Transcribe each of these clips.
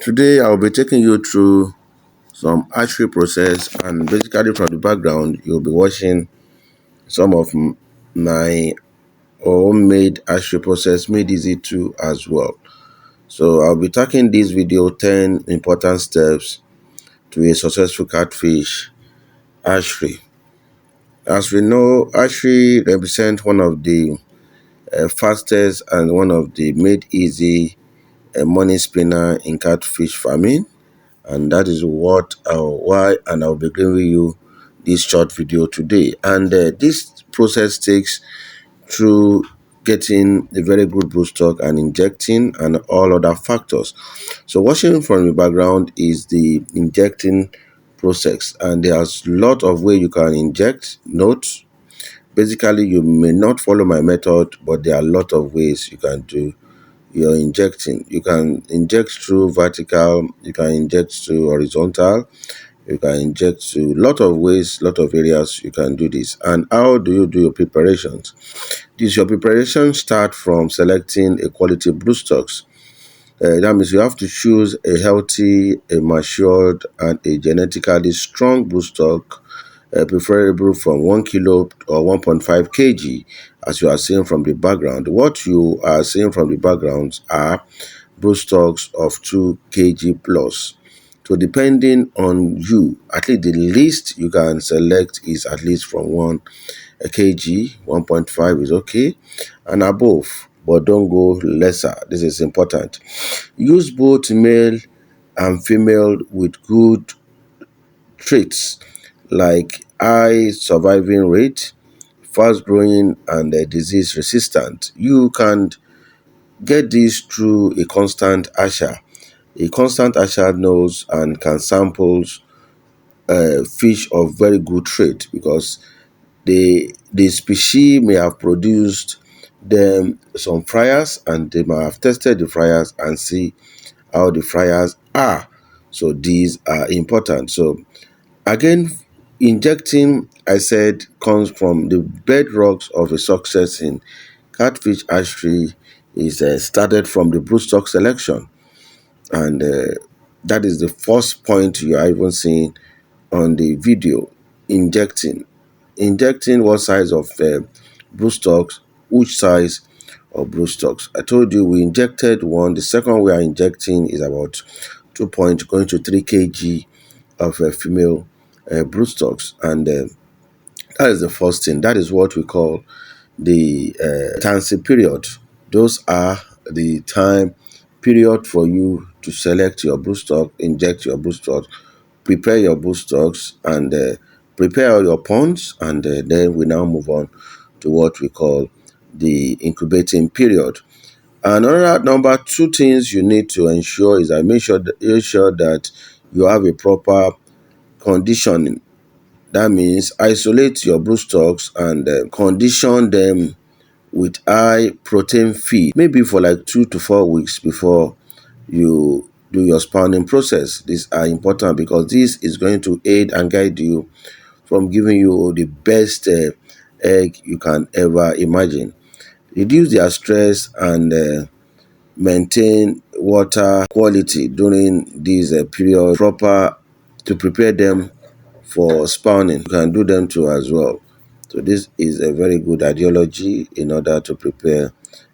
Today I'll be taking you through some hatchery process, and basically from the background you'll be watching some of my homemade hatchery process made easy too as well. So I'll be taking this video 10 important steps to a successful catfish hatchery. As we know, hatchery represents one of the fastest and one of the made easy money spinner in catfish farming, and that is why and I'll be giving you this short video today. And this process takes through getting a very good broodstock and injecting and all other factors. So watching from the background is the injecting process, and there's a lot of way you can inject. Note, basically you may not follow my method, but there are a lot of ways you can do you're injecting. You can inject through vertical, you can inject through horizontal, you can inject through a lot of ways, lot of areas you can do this. And how do you do your preparations? Your preparation start from selecting a quality broodstocks. That means you have to choose a healthy, a matured, and a genetically strong broodstock, preferable from 1 kilo or 1.5 kg, as you are seeing from the background. What you are seeing from the background are broodstocks of 2 kg plus. So depending on you, at least the least you can select is at least from 1 kg, 1.5 is okay, and above, but don't go lesser. This is important. Use both male and female with good traits like high surviving rate, fast growing, and disease resistant. You can get this through a constant asher. A constant asher knows and can samples fish of very good trait, because the species may have produced them some fryers, and they might have tested the fryers and see how the fryers are. So these are important. So again, injecting, I said, comes from the bedrocks of a success in catfish hatchery is started from the broodstock selection, and that is the first point you are even seeing on the video. Injecting what size of broodstocks, which size of broodstocks. I told you we injected one. The second we are injecting is about 2 point going to 3 kg of female broodstocks, and that is the first thing. That is what we call the latency period. Those are the time period for you to select your broodstock, inject your broodstock, prepare your broodstocks, and prepare all your ponds, and then we now move on to what we call the incubating period. Another number two things you need to ensure is that ensure that you have a proper conditioning. That means isolate your broodstocks and condition them with high protein feed, maybe for like 2 to 4 weeks before you do your spawning process. These are important because this is going to aid and guide you from giving you the best egg you can ever imagine. Reduce their stress and maintain water quality during this period proper to prepare them for spawning. You can do them too as well. So this is a very good ideology in order to prepare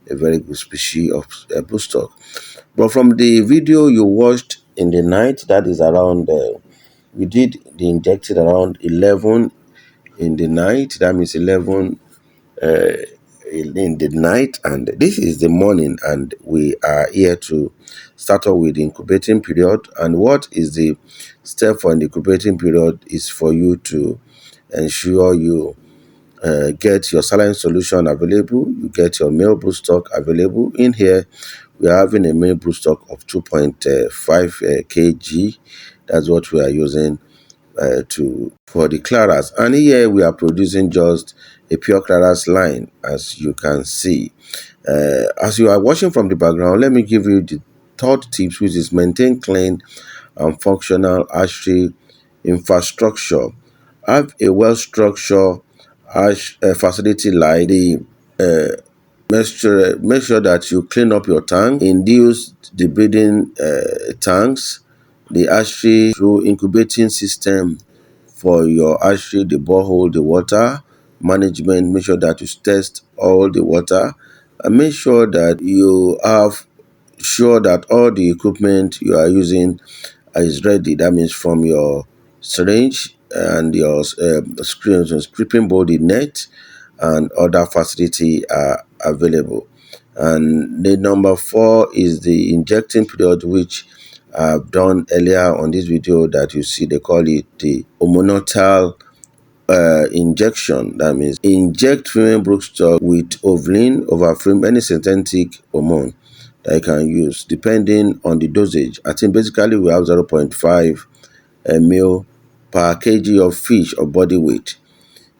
a very good species of broodstock. But from the video you watched in the night, that is around, we did the injected around 11 in the night. That means 11 in the night, and this is the morning, and we are here to start off with the incubating period. And what is the step for the incubating period is for you to ensure you get your saline solution available, you get your male broodstock available. In here we are having a male broodstock of 2.5 kg. That's what we are using to for the claras, and here we are producing just a pure claras line, as you can see. As you are watching from the background, let me give you the third tips, which is maintain clean and functional hatchery infrastructure. Have a well structured facility like the Make sure that you clean up your tank, induce the breeding tanks, the hatchery through incubating system for your hatchery, the borehole, the water management. Make sure that you test all the water, and make sure that you have sure that all the equipment you are using is ready. That means from your syringe and your screens and stripping body net and other facility are available. And the number four is the injecting period, which I've done earlier on this video that you see. They call it the hormonal injection. That means inject female broodstock with ovulin, overfilm, any synthetic hormone that you can use depending on the dosage. I think basically we have 0.5 ml per kg of fish or body weight.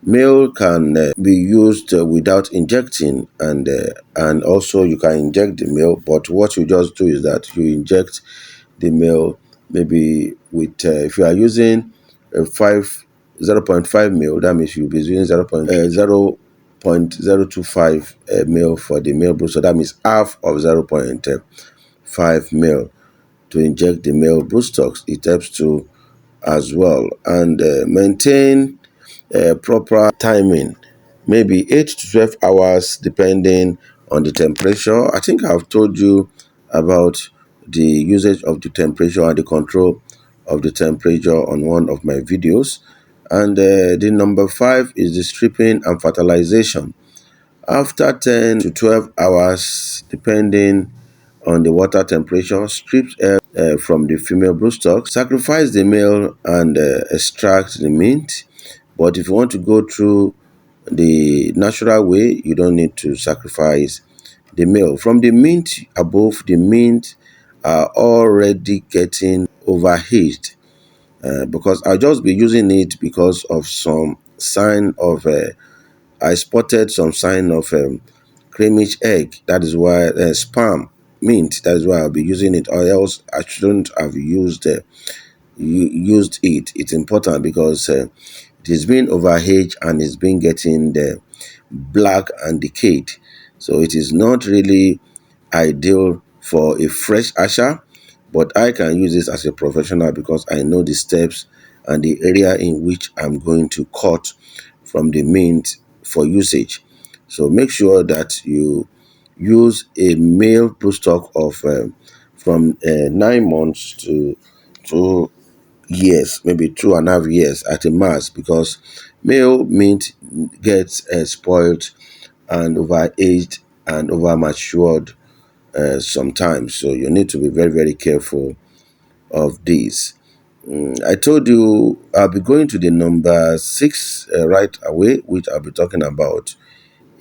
Male can be used without injecting, and also you can inject the male, but what you just do is that you inject the male maybe with if you are using 0.5 mil, that means you'll be using 0.025 mil for the male brood, so that means half of 0.5 mil to inject the male broodstocks. It helps to as well, and maintain proper timing, maybe 8 to 12 hours depending on the temperature. I think I've told you about the usage of the temperature and the control of the temperature on one of my videos. And the number five is the stripping and fertilization. After 10 to 12 hours, depending on the water temperature, strip from the female broodstock, sacrifice the male and extract the mint. But if you want to go through the natural way, you don't need to sacrifice the male. From the mint above, the mint are already getting overaged because I'll just be using it because of some sign of I spotted some sign of creamish egg. That is why sperm mint. That is why I'll be using it. Or else I shouldn't have used it. It's important because it is being overaged and it's been getting the black and decayed. So it is not really ideal for a fresh asher, but I can use this as a professional because I know the steps and the area in which I'm going to cut from the mint for usage. So make sure that you use a male broodstock of from 9 months to 2 years, maybe 2.5 years at a max, because male mint gets spoiled and overaged and over matured sometimes. So you need to be very, very careful of these. I told you I'll be going to the number six right away, which I'll be talking about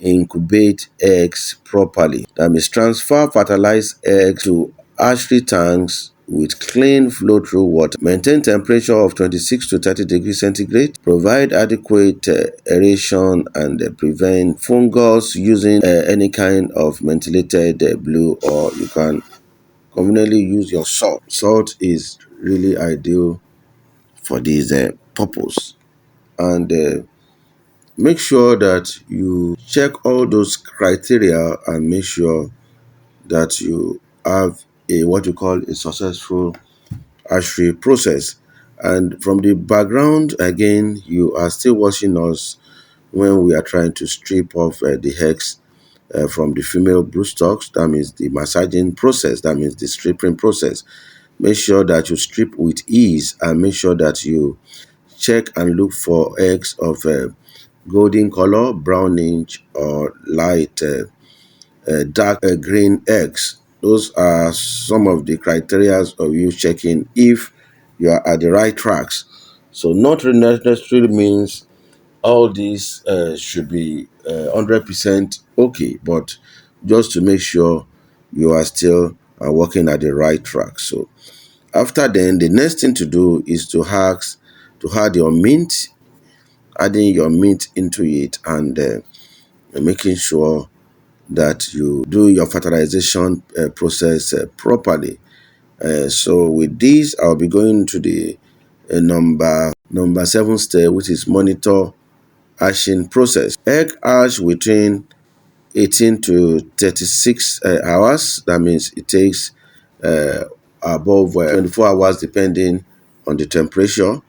incubate eggs properly. That means transfer fertilized eggs to hatchery tanks with clean flow through water. Maintain temperature of 26 to 30 degrees centigrade. Provide adequate aeration and prevent fungus using any kind of methylated blue, or you can conveniently use your salt. Salt is really ideal for this purpose. And make sure that you check all those criteria and make sure that you have a what you call a successful hatchery process. And from the background, again, you are still watching us when we are trying to strip off the eggs from the female broodstocks. That means the massaging process, that means the stripping process. Make sure that you strip with ease and make sure that you check and look for eggs of golden color, brownish, or light dark green eggs. Those are some of the criteria of you checking if you are at the right tracks. So not necessarily means all these should be 100% okay, but just to make sure you are still working at the right track. So after then, the next thing to do is to add your mint, adding your mint into it, and making sure that you do your fertilization process properly. So with this, I'll be going to the number seven step, which is monitor hatching process. Egg hatch within 18 to 36 hours. That means it takes above 24 hours depending on the temperature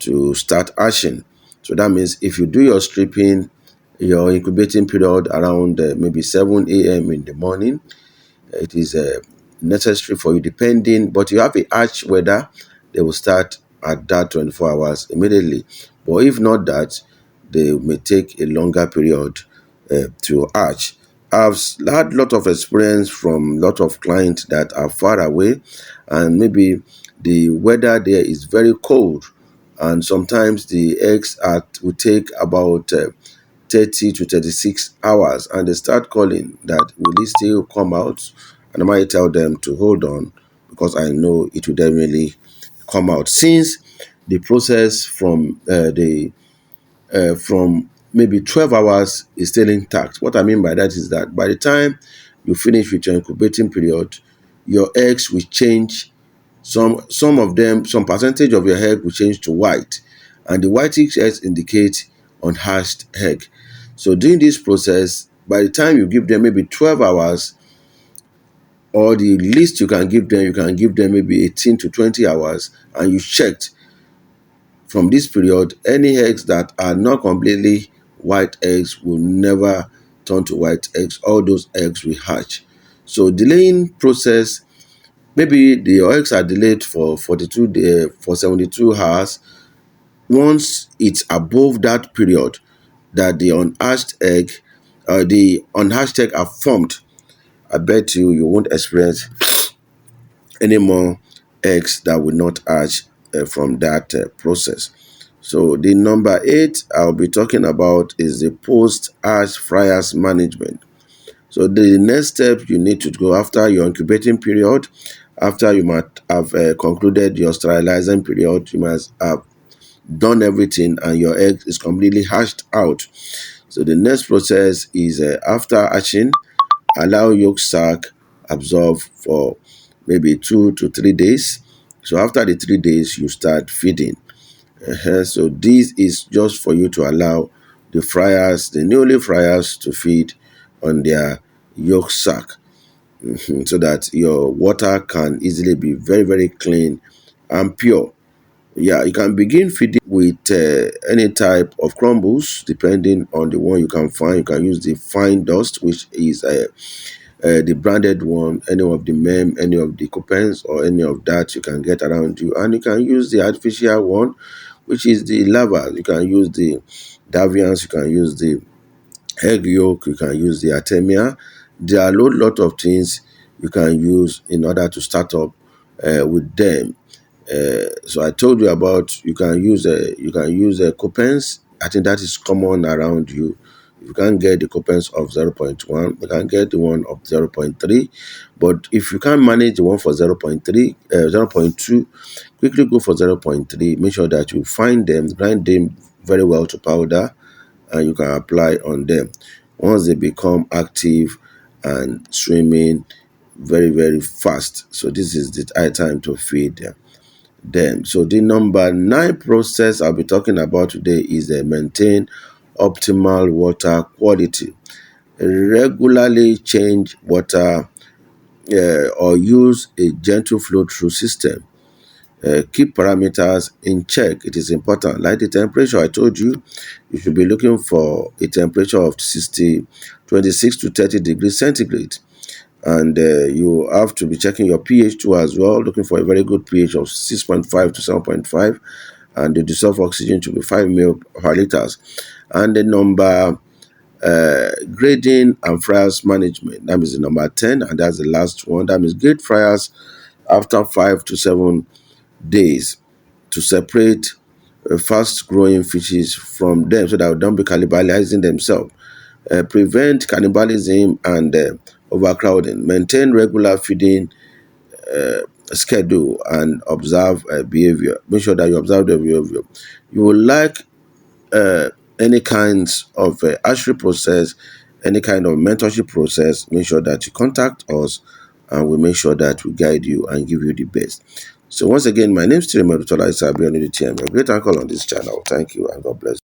to start hatching. So that means if you do your stripping, your incubating period around maybe 7 a.m. in the morning, it is necessary for you depending, but you have a hatch weather, they will start at that 24 hours immediately. But if not that, they may take a longer period to hatch. I've had a lot of experience from a lot of clients that are far away, and maybe the weather there is very cold, and sometimes the eggs will take about 30 to 36 hours, and they start calling that will it still come out, and I might tell them to hold on because I know it will definitely come out, since the process from maybe 12 hours is still intact. What I mean by that is that by the time you finish with your incubating period, your eggs will change. Some of them, some percentage of your egg will change to white, and the whitish eggs indicate unhatched egg. So during this process, by the time you give them maybe 12 hours, or the least you can give them maybe 18 to 20 hours, and you checked from this period, any eggs that are not completely white eggs will never turn to white eggs. All those eggs will hatch. So delaying process, maybe the eggs are delayed for 42 days, for 72 hours. Once it's above that period that the unhatched egg are formed, I bet you won't experience any more eggs that will not hatch from that process. So the number 8 I'll be talking about is the post-hatch fryers management. So the next step you need to go after your incubating period, after you might have concluded your sterilizing period, you must have done everything and your egg is completely hatched out. So the next process is after hatching, allow yolk sac absorb for maybe 2 to 3 days. So after the 3 days, you start feeding. So this is just for you to allow the newly fryers, to feed on their yolk sac, so that your water can easily be very, very clean and pure. Yeah, you can begin feeding with any type of crumbles, depending on the one you can find. You can use the fine dust, which is the branded one, any of the mem, any of the coupons, or any of that you can get around you. And you can use the artificial one, which is the lava. You can use the Davians, you can use the egg yolk, you can use the Artemia. There are a lot of things you can use in order to start up with them. So I told you about you can use coupons. I think that is common around you. If you can't get the coupons of 0.1, you can get the one of 0.3. But if you can't manage the one for 0.2, quickly go for 0.3. Make sure that you find them, grind them very well to powder, and you can apply on them. Once they become active and swimming very, very fast, so this is the high time to feed them. So the number 9 process I'll be talking about today is maintain optimal water quality. Regularly change water or use a gentle flow through system. Keep parameters in check. It is important. Like the temperature I told you, you should be looking for a temperature of 26 to 30 degrees centigrade. And you have to be checking your pH too as well, looking for a very good pH of 6.5 to 7.5, and the dissolved oxygen to be 5 ml per liters. And the number grading and fryers management, that is the number 10, and that's the last one. That means grade fryers after 5 to 7 days to separate fast growing fishes from them, so that they don't be cannibalizing themselves. Prevent cannibalism and overcrowding. Maintain regular feeding schedule and observe behavior. Make sure that you observe the behavior. You will like any kinds of hatchery process, any kind of mentorship process. Make sure that you contact us, and we make sure that we guide you and give you the best. So once again, my name is Tiremelu Tola Isabi on the team. A great uncle on this channel. Thank you and God bless.